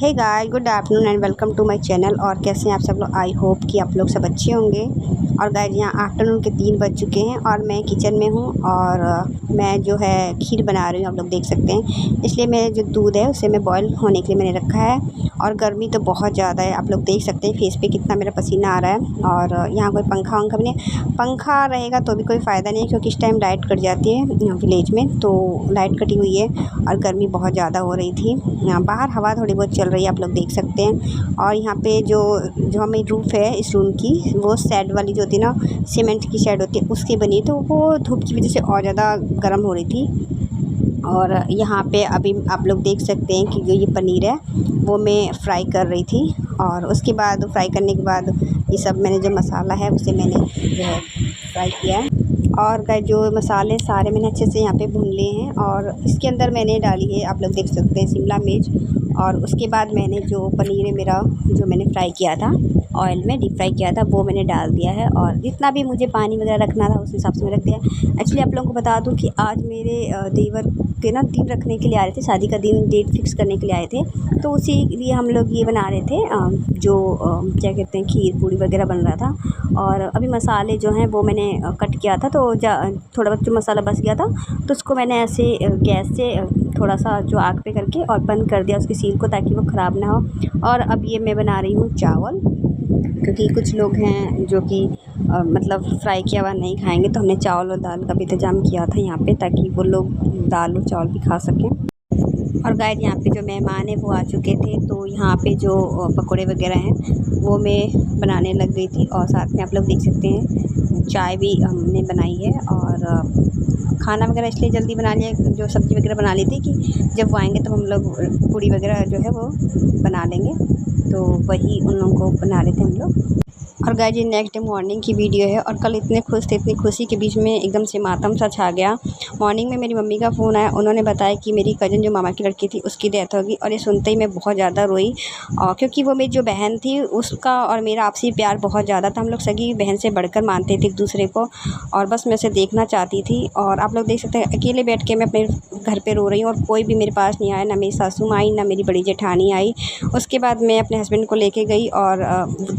Hey guys good afternoon and welcome to my channel. और कैसे हैं आप सब लोग? आई होप कि आप लोग सब अच्छे होंगे। और गाय यहाँ आफ्टरनून के 3 बज चुके हैं और मैं किचन में हूँ और मैं जो है खीर बना रही हूँ, आप लोग देख सकते हैं। इसलिए मैं जो दूध है उसे मैं बॉयल होने के लिए मैंने रखा है। और गर्मी तो बहुत ज़्यादा है, आप लोग देख सकते हैं फेस पे कितना मेरा पसीना आ रहा है। और यहाँ कोई पंखा वंखा भी नहीं, पंखा रहेगा तो भी कोई फ़ायदा नहीं है क्योंकि इस टाइम लाइट कट जाती है विलेज में, तो लाइट कटी हुई है और गर्मी बहुत ज़्यादा हो रही थी। बाहर हवा थोड़ी बहुत चल रही है, आप लोग देख सकते हैं। और यहाँ पे जो हमें रूफ़ है इस रूम की, वो शेड वाली जो होती है ना, सीमेंट की शेड होती है उसकी बनी है, तो वो धूप की वजह से और ज़्यादा गर्म हो रही थी। और यहाँ पे अभी आप लोग देख सकते हैं कि जो ये पनीर है वो मैं फ्राई कर रही थी। और उसके बाद फ्राई करने के बाद ये सब मैंने जो मसाला है उसे मैंने जो है फ्राई किया है। और जो मसाले सारे मैंने अच्छे से यहाँ पे भून लिए हैं। और इसके अंदर मैंने डाली है, आप लोग देख सकते हैं, शिमला मिर्च। और उसके बाद मैंने जो पनीर है मेरा, जो मैंने फ्राई किया था ऑयल में, डीप फ्राई किया था, वो मैंने डाल दिया है। और जितना भी मुझे पानी वगैरह रखना था उस हिसाब से मैं रख दिया। एक्चुअली आप लोगों को बता दूं कि आज मेरे देवर के ना दिन रखने के लिए आ रहे थे, शादी का दिन डेट फिक्स करने के लिए आए थे। तो उसी लिए हम लोग ये बना रहे थे, जो क्या कहते हैं, खीर पूड़ी वगैरह बन रहा था। और अभी मसाले जो हैं वो मैंने कट किया था, तो थोड़ा बहुत जो मसाला बच गया था तो उसको मैंने ऐसे गैस से थोड़ा सा जो आग पे करके और बंद कर दिया उसकी सील को, ताकि वो ख़राब ना हो। और अब ये मैं बना रही हूँ चावल, क्योंकि कुछ लोग हैं जो कि मतलब फ्राई किया हुआ नहीं खाएंगे, तो हमने चावल और दाल का भी इंतज़ाम किया था यहाँ पे, ताकि वो लोग दाल और चावल भी खा सकें। और गाइस यहाँ पे जो मेहमान हैं वो आ चुके थे, तो यहाँ पे जो पकोड़े वगैरह हैं वो मैं बनाने लग गई थी। और साथ में आप लोग देख सकते हैं चाय भी हमने बनाई है। और खाना वगैरह इसलिए जल्दी बना लिया, जो सब्ज़ी वगैरह बना ली थी कि जब वो आएँगे तो हम लोग पूड़ी वगैरह जो है वो बना लेंगे, तो वही उन लोगों को बना रहे थे हम लोग। और गाइस ये नेक्स्ट डे मॉर्निंग की वीडियो है। और कल इतने खुश थे, इतनी खुशी के बीच में एकदम से मातम सा छा गया। मॉर्निंग में मेरी मम्मी का फ़ोन आया, उन्होंने बताया कि मेरी कज़न जो मामा की लड़की थी उसकी डेथ होगी। और ये सुनते ही मैं बहुत ज़्यादा रोई, क्योंकि वो मेरी जो बहन थी उसका और मेरा आपसी प्यार बहुत ज़्यादा था। हम लोग सगी बहन से बढ़कर मानते थे एक दूसरे को, और बस मैं उसे देखना चाहती थी। और आप लोग देख सकते हैं अकेले बैठ के मैं अपने घर पर रो रही हूँ, और कोई भी मेरे पास नहीं आया, ना मेरी सासू माँ आई, ना मेरी बड़ी जेठानी आई। उसके बाद मैं अपने हस्बैंड को लेके गई, और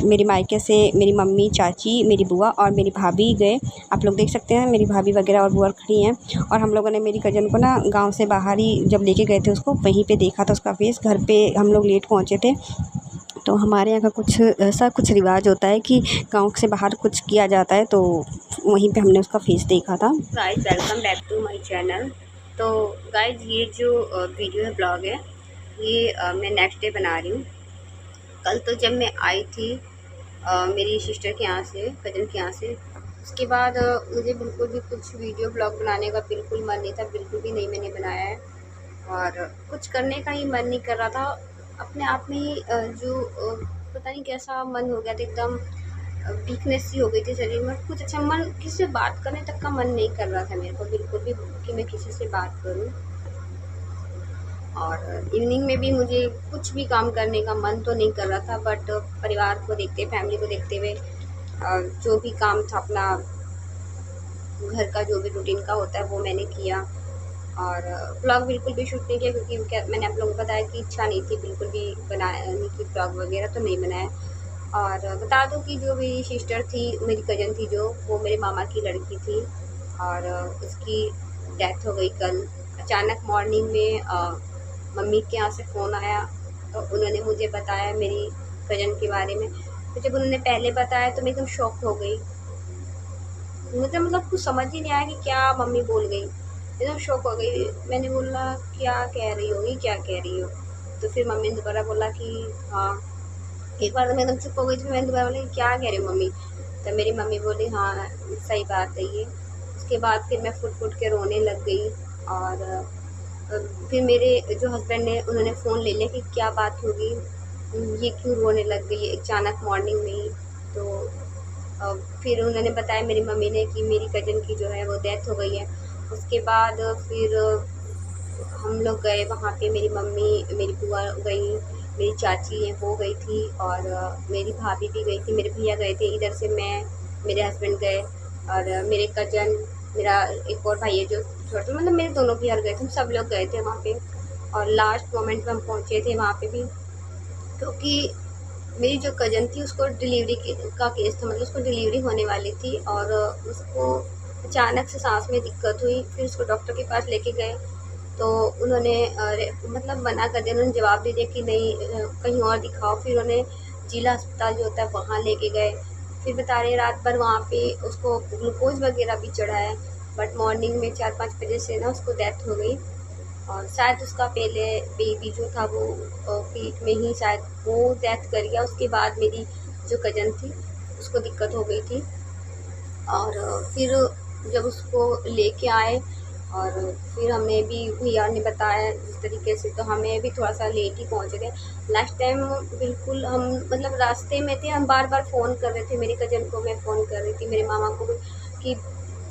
मेरी मायके से मेरी मम्मी, चाची, मेरी बुआ और मेरी भाभी गए। आप लोग देख सकते हैं मेरी भाभी वगैरह और बुआ खड़ी हैं। और हम लोगों ने मेरी कज़न को ना गांव से बाहर ही जब लेके गए थे उसको, वहीं पे देखा था उसका फेस। घर पे हम लोग लेट पहुंचे थे, तो हमारे यहाँ का कुछ ऐसा कुछ रिवाज होता है कि गांव से बाहर कुछ किया जाता है, तो वहीं पे हमने उसका फेस देखा था। Guys welcome back to my channel. तो गाइस ये जो वीडियो है, ब्लॉग है, ये मैं नेक्स्ट डे बना रही हूँ। कल तो जब मैं आई थी मेरी सिस्टर के यहाँ से, कज़न के यहाँ से, उसके बाद मुझे बिल्कुल भी कुछ वीडियो ब्लॉग बनाने का बिल्कुल मन नहीं था, बिल्कुल भी नहीं मैंने बनाया है। और कुछ करने का ही मन नहीं कर रहा था, अपने आप में ही पता नहीं कैसा मन हो गया था, एकदम वीकनेस सी हो गई थी शरीर में। कुछ अच्छा मन, किसी से बात करने तक का मन नहीं कर रहा था मेरे को बिल्कुल भी, कि मैं किसी से बात करूँ। और इवनिंग में भी मुझे कुछ भी काम करने का मन तो नहीं कर रहा था, बट परिवार को देखते, फैमिली को देखते हुए जो भी काम था अपना घर का, जो भी रूटीन का होता है वो मैंने किया। और ब्लॉग बिल्कुल भी शूट नहीं किया, क्योंकि मैंने आप लोगों को बताया कि इच्छा नहीं थी बिल्कुल भी बनाने की, ब्लॉग वगैरह तो नहीं बनाया। और बता दूं कि जो मेरी सिस्टर थी, मेरी कज़न थी, जो वो मेरे मामा की लड़की थी, और उसकी डेथ हो गई कल अचानक मॉर्निंग में। मम्मी के यहाँ से फ़ोन आया, तो उन्होंने मुझे बताया मेरी कज़न के बारे में। तो जब उन्होंने पहले बताया तो मैं एकदम शॉक हो गई, मुझे मतलब कुछ समझ ही नहीं आया कि क्या मम्मी बोल गई, एकदम शॉक हो गई। मैंने बोला क्या कह रही होगी, क्या कह रही हो? तो फिर मम्मी ने दोबारा बोला कि हाँ। एक बार तो मैं एकदम चुप हो गई, तो मैंने दोबारा बोला क्या कह रही हो मम्मी? तो मेरी मम्मी बोली हाँ सही बात है ये। उसके बाद फिर मैं फुट फुट के रोने लग गई। और फिर मेरे जो हस्बैंड ने, उन्होंने फ़ोन ले लिया कि क्या बात होगी, ये क्यों रोने लग गई अचानक मॉर्निंग में ही। तो फिर उन्होंने बताया मेरी मम्मी ने कि मेरी कज़न की जो है वो डेथ हो गई है। उसके बाद फिर हम लोग गए वहाँ पे, मेरी मम्मी, मेरी बुआ गई, मेरी चाची है वो गई थी, और मेरी भाभी भी गई थी, मेरे भैया गए थे, इधर से मैं, मेरे हस्बैंड गए, और मेरे कज़न, मेरा एक और भाई है जो छोटा, मतलब मेरे दोनों भैया गए थे, हम सब लोग गए थे वहाँ पे। और लास्ट मोमेंट में हम पहुँचे थे वहाँ पे भी। क्योंकि मेरी जो कज़न थी उसको का केस था, मतलब उसको डिलीवरी होने वाली थी और उसको अचानक से सांस में दिक्कत हुई। फिर उसको डॉक्टर के पास लेके गए तो उन्होंने मतलब मना कर दिया, उन्होंने जवाब दे दिया कि नहीं, कहीं और दिखाओ। फिर उन्हें जिला अस्पताल जो होता है वहाँ लेके गए। फिर बता रहे रात भर वहाँ पे उसको ग्लूकोज वगैरह भी चढ़ाया, बट मॉर्निंग में 4-5 बजे से ना उसको डेथ हो गई। और शायद उसका पहले बेबी जो था वो पेट में ही शायद वो डेथ कर गया। उसके बाद मेरी जो कज़न थी उसको दिक्कत हो गई थी। और फिर जब उसको लेके आए और फिर हमें भी भैया ने बताया जिस तरीके से, तो हमें भी थोड़ा सा लेट ही पहुँच गए। लास्ट टाइम बिल्कुल हम मतलब रास्ते में थे, हम बार बार फ़ोन कर रहे थे, मेरी कज़न को मैं फ़ोन कर रही थी, मेरे मामा को भी, कि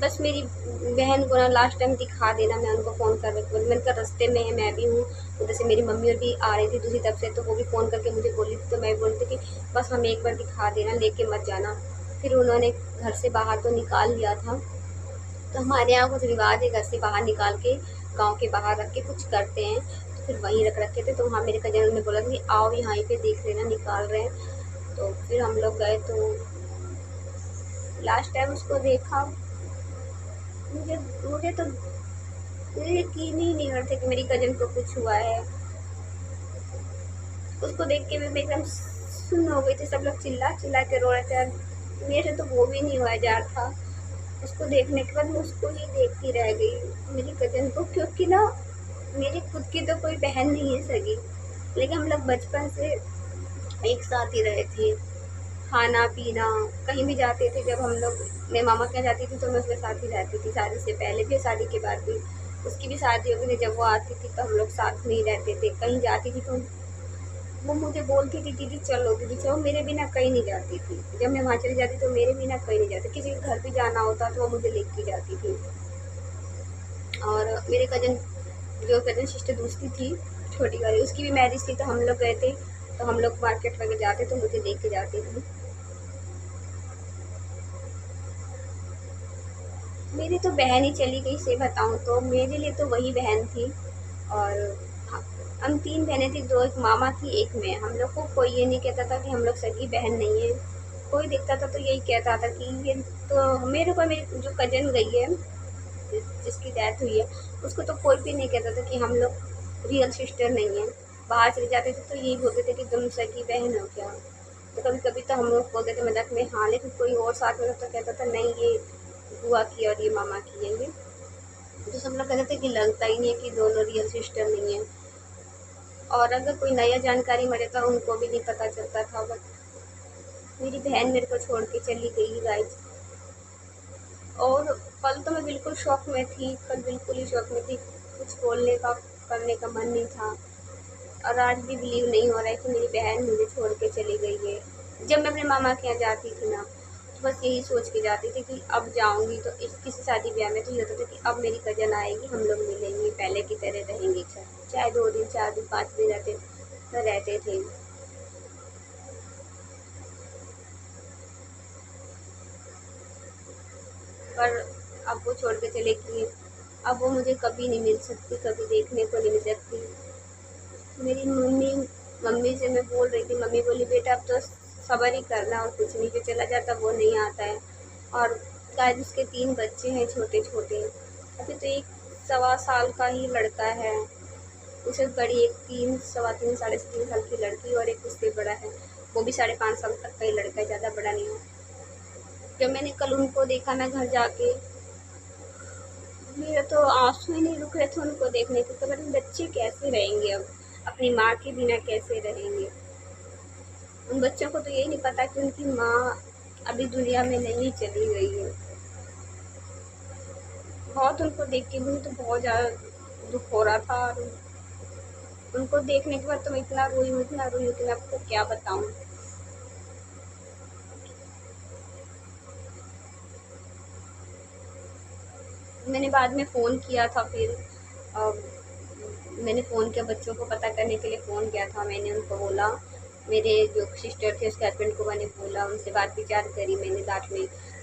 बस मेरी बहन को ना लास्ट टाइम दिखा देना। मैं उनको फ़ोन कर रही थी, मैंने कहा रास्ते में है, मैं भी हूँ। उधर से मेरी मम्मी और भी आ रही थी दूसरी तरफ से, तो वो भी फ़ोन करके मुझे बोली थी, तो मैं बोलती थी बस हमें एक बार दिखा देना, लेके मत जाना। फिर उन्होंने घर से बाहर तो निकाल लिया था। तो हमारे यहाँ कुछ रिवाज है, घर से बाहर निकाल के गांव के बाहर रख के कुछ करते हैं, तो फिर वहीं रख रखे थे। तो वहाँ मेरे कजन ने बोला था कि आओ यहाँ पे देख लेना, निकाल रहे हैं। तो फिर हम लोग गए तो लास्ट टाइम उसको देखा। मुझे मुझे तो मुझे यकीन ही नहीं करते कि मेरी कजन को कुछ हुआ है। उसको देख के मैं एकदम सुन्न हो गई थी, सब लोग चिल्ला चिल्ला के रो रहे थे। मेरे से तो वो भी नहीं हुआ जा रहा था। उसको देखने के बाद मैं उसको ही देखती रह गई, मेरी कज़न को, क्योंकि ना मेरी खुद की तो कोई बहन नहीं है सगी, लेकिन हम लोग बचपन से एक साथ ही रहे थे। खाना पीना कहीं भी जाते थे, जब हम लोग मैं मामा के यहाँ जाती थी तो मैं उसके साथ ही रहती थी, शादी से पहले भी शादी के बाद भी। उसकी भी शादी हो गई थी, जब वो आती थी तो हम लोग साथ में ही रहते थे। कहीं जाती थी तो वो मुझे बोलती थी दीदी चलो, मेरे बिना कहीं नहीं जाती थी। जब मैं वहाँ चली जाती तो मेरे बिना कहीं नहीं जाती, किसी के घर भी जाना होता तो वो मुझे लेके जाती थी। और मेरे कज़न जो कज़न सिस्टर दूसरी थी छोटी वाली, उसकी भी मैरिज थी, तो हम लोग गए थे। तो हम लोग मार्केट वगैरह जाते तो मुझे लेके जाती थी। मेरी तो बहन ही चली गई, से बताऊँ तो मेरे लिए तो वही बहन थी। और हाँ, हम 3 बहनें थी, 2 एक मामा थी, एक मैं। हम लोग को कोई ये नहीं कहता था कि हम लोग सगी बहन नहीं है। कोई देखता था तो यही कहता था कि ये तो मेरे को, मेरी जो कज़न गई है जिसकी डेथ हुई है, उसको तो कोई भी नहीं कहता था कि हम लोग रियल सिस्टर नहीं है। बाहर चले जाते थे तो यही बोलते थे कि तुम सगी बहन हो क्या। तो कभी कभी तो हम लोग बोलते थे मजाक में हाँ, लेकिन कोई और साथ में तो कहता था नहीं, ये बुआ की और ये मामा की है ये। तो सब लोग कहते थे कि लगता ही नहीं है कि दोनों रियल सिस्टर नहीं है। और अगर कोई नया जानकारी मिले तो उनको भी नहीं पता चलता था। बट मेरी बहन मेरे को छोड़ के चली गई गाइस। और कल तो मैं बिल्कुल शौक में थी, कल बिल्कुल ही शौक में थी, कुछ बोलने का करने का मन नहीं था। और आज भी बिलीव नहीं हो रहा है कि मेरी बहन मुझे छोड़ के चली गई है। जब मैं अपने मामा के यहाँ जाती थी ना, तो बस यही सोच के जाती थी कि अब जाऊँगी तो इस किसी शादी ब्याह में तो ये होता था कि अब मेरी कज़न आएगी, हम लोग मिलेंगे, पहले की तरह रहेंगे, चाहे 2 दिन 4 दिन 5 दिन रहते तो रहते थे। पर अब वो छोड़ के चले गई। अब वो मुझे कभी नहीं मिल सकती, कभी देखने को नहीं मिल सकती। मेरी मम्मी मम्मी से मैं बोल रही थी, मम्मी बोली बेटा अब तो सब्र ही करना और कुछ नहीं, जो चला जाता वो नहीं आता है। और शायद उसके 3 बच्चे हैं छोटे छोटे। अभी तो एक 1.25 साल का ही लड़का है, उससे बड़ी एक 3 3.25 साढ़े 3 साल की लड़की, और एक उससे बड़ा है, वो भी 5.5 साल तक का ही लड़का है, ज़्यादा बड़ा नहीं है। जब मैंने कल उनको देखा ना घर जाके, मेरे तो आंसू ही नहीं रुक रहे थे उनको देखने के। तो मेरे बच्चे कैसे रहेंगे अब, अपनी माँ के बिना कैसे रहेंगे। उन बच्चों को तो यही नहीं पता कि उनकी माँ अभी दुनिया में नहीं चली गई है। बहुत उनको देख के मुझे तो बहुत ज़्यादा दुख हो रहा था। और उनको देखने के बाद तो मैं इतना रोई हूँ, इतना रोई हूँ कि मैं आपको क्या बताऊँ। मैंने बाद में फ़ोन किया था फिर, मैंने फ़ोन किया बच्चों को पता करने के लिए फ़ोन किया था। मैंने उनको बोला, मेरे जो सिस्टर थे उसके हस्बैंड को मैंने बोला, उनसे बात विचार करी मैंने साथ में।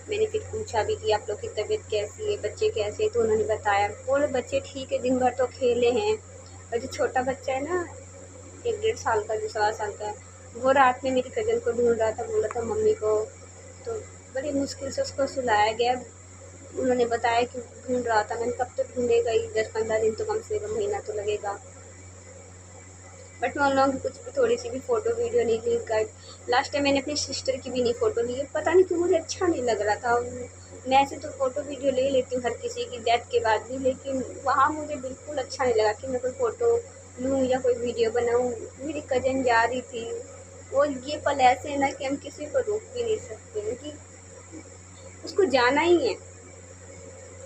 मैंने फिर पूछा भी कि आप लोग की तबीयत कैसी है, बच्चे कैसे हैं, तो उन्होंने बताया, बोले बच्चे ठीक है, दिन भर तो खेले हैं। और जो छोटा बच्चा है ना, 1 डेढ़ साल का, जो 1.25 साल का है, वो रात में मेरी कज़न को ढूंढ रहा था, बोला था मम्मी को, तो बड़ी मुश्किल से उसको सुलाया गया। उन्होंने बताया कि ढूंढ रहा था। मैंने कब तक ढूंढेगा ही, 10-15 दिन तो कम से कम, महीना तो लगेगा। बट मैं उन लोगों की कुछ भी, थोड़ी सी भी फ़ोटो वीडियो नहीं ली गाइड। लास्ट टाइम मैंने अपनी सिस्टर की भी नहीं फ़ोटो ली है, पता नहीं क्यों मुझे अच्छा नहीं लग रहा था। मैं ऐसे तो फ़ोटो वीडियो ले लेती हूँ हर किसी की डेथ के बाद भी, लेकिन वहाँ मुझे बिल्कुल अच्छा नहीं लगा कि मैं कोई फ़ोटो लूँ या कोई वीडियो बनाऊँ। मेरी कज़न जा रही थी, वो ये पल ऐसे है ना कि हम किसी को रोक भी नहीं सकते हैं कि उसको जाना ही है,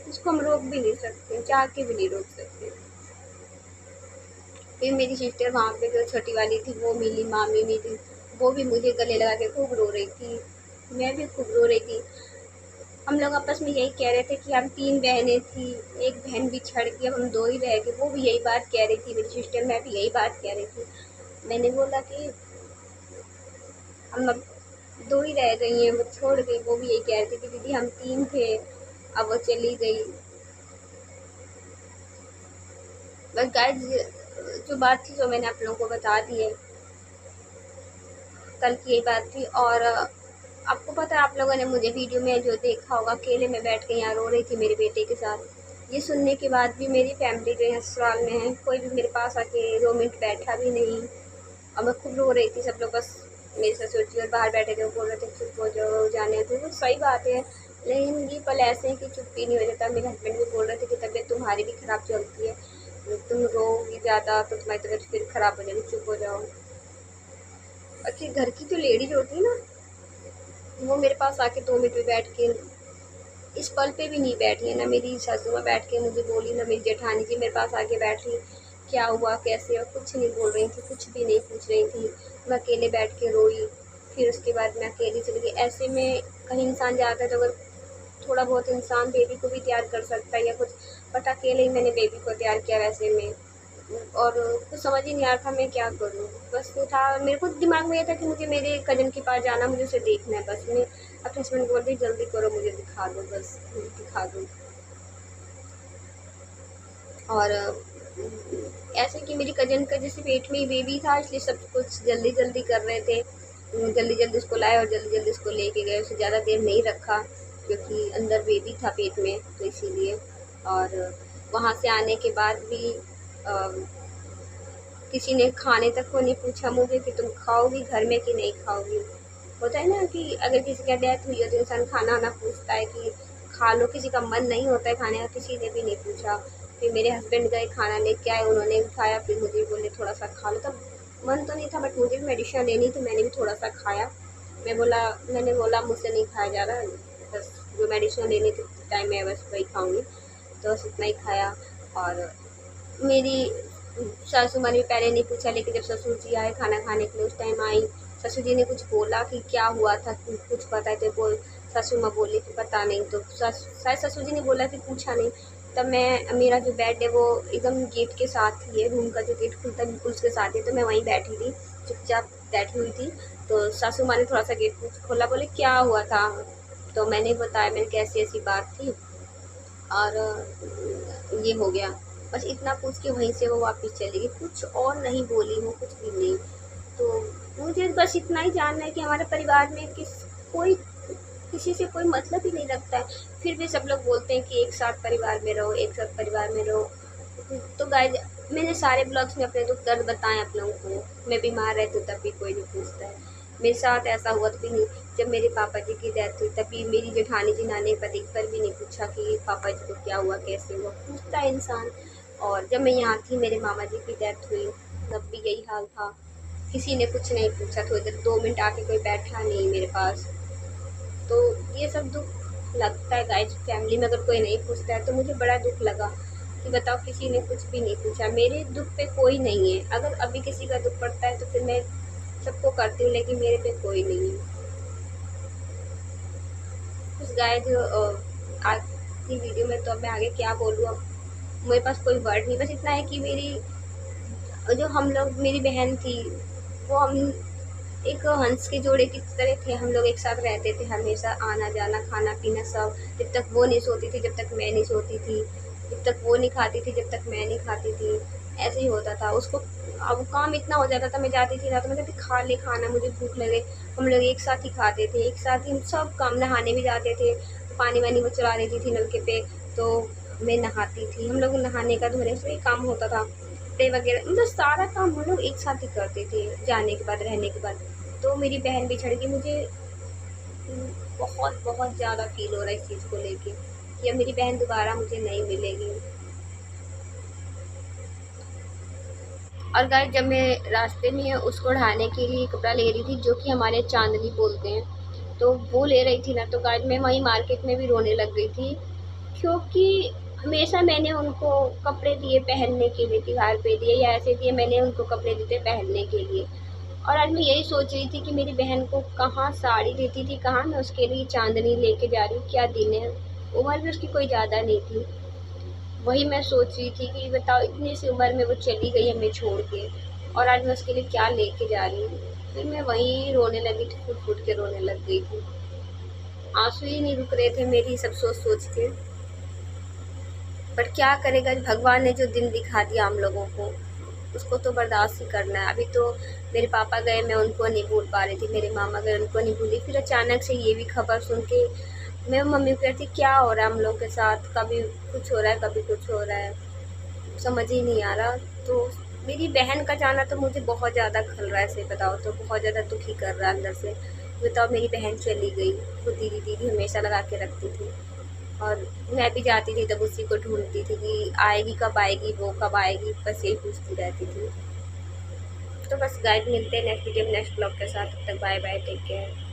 उसको हम रोक भी नहीं सकते, चाह के भी नहीं रोक सकते। फिर मेरी सिस्टर वहाँ पे जो छोटी वाली थी वो मिली, मामी मिली, वो भी मुझे गले लगा के खूब रो रही थी, मैं भी खूब रो रही थी। हम लोग आपस में यही कह रहे थे कि हम 3 बहनें थी, एक बहन भी छड़ गई, अब हम 2 ही रह गए। वो भी यही बात कह रही थी, मेरी सिस्टर, मैं भी यही बात कह रही थी। मैंने बोला कि हम अब 2 ही रह गई हैं, वो छोड़ गई। वो भी यही कह रही थी कि दीदी हम 3 थे, अब वो चली गई। बस गाइस, जो बात थी जो मैंने आप लोगों को बता दी है। कल की यही बात थी। और आपको पता है, आप लोगों ने मुझे वीडियो में जो देखा होगा, अकेले में बैठ के यहाँ रो रही थी मेरे बेटे के साथ। ये सुनने के बाद भी मेरी फैमिली जो है ससुराल में है, कोई भी मेरे पास आके 2 मिनट बैठा भी नहीं। और मैं खूब रो रही थी, सब लोग बस, मेरे ससुर जी और बाहर बैठे थे, वो बोल रहे थे चुप हो जाओ, जाने दो। वो सही बात है, लेकिन ये पल ऐसे हैं कि चुप ही नहीं हो जाता। मेरे हस्बैंड भी बोल रहे थे कि तबीयत तुम्हारी भी ख़राब चलती है, तुम रोगी ज़्यादा तो तुम्हारी तबीयत फिर ख़राब हो जाएगी, चुप हो जाओ। अच्छी घर की जो लेडीज होती है ना, वो मेरे पास आके 2 मिनट में बैठ के, इस पल पे भी नहीं बैठी है। ना मेरी सासू माँ बैठ के मुझे बोली, ना मेरी जेठानी जी मेरे पास आके बैठी, क्या हुआ कैसे हो, कुछ नहीं बोल रही थी, कुछ भी नहीं पूछ रही थी। मैं अकेले बैठ के रोई, फिर उसके बाद मैं अकेली चली गई। ऐसे में कहीं इंसान जाता है तो अगर थोड़ा बहुत इंसान बेबी को भी तैयार कर सकता है या कुछ, बट अकेले ही मैंने बेबी को तैयार किया वैसे में। और कुछ समझ ही नहीं आ रहा था मैं क्या करूँ। बस वो था, मेरे को दिमाग में ये था कि मुझे मेरे कज़न के पास जाना, मुझे उसे देखना है। बस मैं अपने हस्बैंड को बोलती जल्दी करो, मुझे दिखा दो, बस मुझे दिखा दो। और ऐसे कि मेरी कज़न का जैसे पेट में ही बेबी था, इसलिए सब कुछ जल्दी जल्दी कर रहे थे। जल्दी जल्दी उसको लाए और जल्दी जल्दी उसको लेके गए, उसे ज़्यादा देर नहीं रखा क्योंकि अंदर बेबी था पेट में, तो इसीलिए। और वहाँ से आने के बाद भी किसी ने खाने तक को नहीं पूछा मुझे कि तुम खाओगी घर में कि नहीं खाओगी। होता है ना कि अगर किसी का डेथ हुई हो तो इंसान खाना वाना पूछता है कि खा लो, किसी का मन नहीं होता है खाने का, किसी ने भी नहीं पूछा। फिर मेरे हस्बैंड गए खाना लेके आए, उन्होंने उठाया, फिर मुझे बोले थोड़ा सा खा लो। तब मन तो नहीं था, बट मुझे भी मेडिसिन लेनी थी, मैंने भी थोड़ा सा खाया। मैंने बोला मुझसे नहीं खाया जा रहा, बस जो मेडिसिन लेनी थी टाइम में बस वही खाऊंगी, तो बस उतना ही खाया। और मेरी सासू माँ ने भी पहले नहीं पूछा, लेकिन जब ससुर जी आए खाना खाने के लिए, उस टाइम आई, ससुर जी ने कुछ बोला कि क्या हुआ था, कुछ पता है तो बोल। सासू माँ बोली कि पता नहीं, तो शायद ससुर जी ने बोला कि पूछा नहीं। तब मैं, मेरा जो बेड है वो एकदम गेट के साथ ही है, रूम का जो गेट खुलता है बिल्कुल उसके साथ ही, तो मैं वहीं बैठी थी, चुपचाप बैठी हुई थी। तो सासू माँ ने थोड़ा सा गेट खोला, बोले क्या हुआ था, तो मैंने बताया मैंने कैसी ऐसी बात थी और ये हो गया। बस इतना पूछ के वहीं से वो वापस चली गई, कुछ और नहीं बोली हूँ, कुछ भी नहीं। तो मुझे बस इतना ही जानना है कि हमारे परिवार में कोई किसी से कोई मतलब ही नहीं रखता है, फिर भी सब लोग बोलते हैं कि एक साथ परिवार में रहो, एक साथ परिवार में रहो। तो गाइज, मैंने सारे ब्लॉग्स में अपने दुख दर्द बताए आप लोगों को। मैं बीमार रहती हूँ तब भी कोई नहीं पूछता है, मेरे साथ ऐसा हुआ तो भी नहीं। जब मेरे पापा जी की डेथ हुई तभी मेरी जेठानी जी नानी पति पर भी नहीं पूछा कि पापा जी को क्या हुआ, कैसे हुआ, पूछता है इंसान। और जब मैं यहाँ थी मेरे मामा जी की डेथ हुई तब भी यही हाल था, किसी ने कुछ नहीं पूछा, थोड़ी देर 2 मिनट आके कोई बैठा नहीं मेरे पास। तो ये सब दुख लगता है गाइस, फैमिली में अगर कोई नहीं पूछता है तो मुझे बड़ा दुख लगा कि बताओ किसी ने कुछ भी नहीं पूछा। मेरे दुख पे कोई नहीं है, अगर अभी किसी का दुख पड़ता है तो फिर मैं सबको करती हूँ, लेकिन मेरे पे कोई नहीं है। उस गाय जो आज की वीडियो में, तो अब मैं आगे क्या बोलूँ, अब मेरे पास कोई वर्ड नहीं, बस इतना है कि जो हम लोग, मेरी बहन थी, वो हम एक हंस के जोड़े की तरह थे। हम लोग एक साथ रहते थे, हमेशा आना जाना, खाना पीना सब। जब तक वो नहीं सोती थी जब तक मैं नहीं सोती थी, जब तक वो नहीं खाती थी जब तक मैं नहीं खाती थी, ऐसे ही होता था। उसको अब काम इतना हो जाता था, मैं जाती थी ना तो मैं कहती खा ले खाना, मुझे भूख लगे। हम लोग एक साथ ही खाते थे, एक साथ ही हम सब काम, नहाने भी जाते थे तो पानी वानी वो चला देती थी नलके पे, तो मैं नहाती थी। हम लोग नहाने का धोने से ही काम होता था, कपड़े वगैरह मतलब सारा काम हम लोग एक साथ ही करते थे जाने के बाद, रहने के बाद। तो मेरी बहन बिछड़ गई, मुझे बहुत बहुत ज़्यादा फील हो रहा है इस चीज़ को लेके कि अब मेरी बहन दोबारा मुझे नहीं मिलेगी। और गाइस जब मैं रास्ते में उसको उड़ाने के लिए कपड़ा ले रही थी, जो कि हमारे चांदनी बोलते हैं, तो वो ले रही थी ना, तो गाइस मैं वहीं मार्केट में भी रोने लग गई थी, क्योंकि हमेशा मैंने उनको कपड़े दिए पहनने के लिए, त्योहार पे दिए या ऐसे दिए, मैंने उनको कपड़े दिए पहनने के लिए। और आज मैं यही सोच रही थी कि मेरी बहन को कहाँ साड़ी देती थी, कहाँ मैं उसके लिए चांदनी लेके जा रही हूँ, क्या दिन है। उम्र भी उसकी कोई ज़्यादा नहीं थी। वही मैं सोच रही थी कि बताओ इतनी सी उम्र में वो चली गई हमें छोड़ के, और आज मैं उसके लिए क्या लेके जा रही हूँ। फिर मैं वहीं रोने लगी थी, फुट फुट के रोने लग गई थी। आंसू ही नहीं रुक रहे थे मेरी सब सोच सोच के। पर क्या करेगा, भगवान ने जो दिन दिखा दिया हम लोगों को, उसको तो बर्दाश्त ही करना है। अभी तो मेरे पापा गए, मैं उनको नहीं भूल पा रही थी, मेरे मामा गए, उनको नहीं भूली। फिर अचानक से ये भी खबर सुन के मैं मम्मी को कहती क्या हो रहा है हम लोग के साथ, कभी कुछ हो रहा है कभी कुछ हो रहा है, समझ ही नहीं आ रहा। तो मेरी बहन का जाना तो मुझे बहुत ज़्यादा खल रहा है, सही बताओ तो बहुत ज़्यादा दुखी कर रहा है अंदर से। बताओ मेरी बहन चली गई, वो दीदी दीदी हमेशा लगा के रखती थी, और मैं भी जाती थी तब उसी को ढूंढती थी कि आएगी कब आएगी, वो कब आएगी, बस यही पूछती रहती थी। तो बस गाइड, मिलते हैं नेक्स्ट वीडियो में नेक्स्ट ब्लॉग के साथ। तब तक बाय बाय, टेक केयर।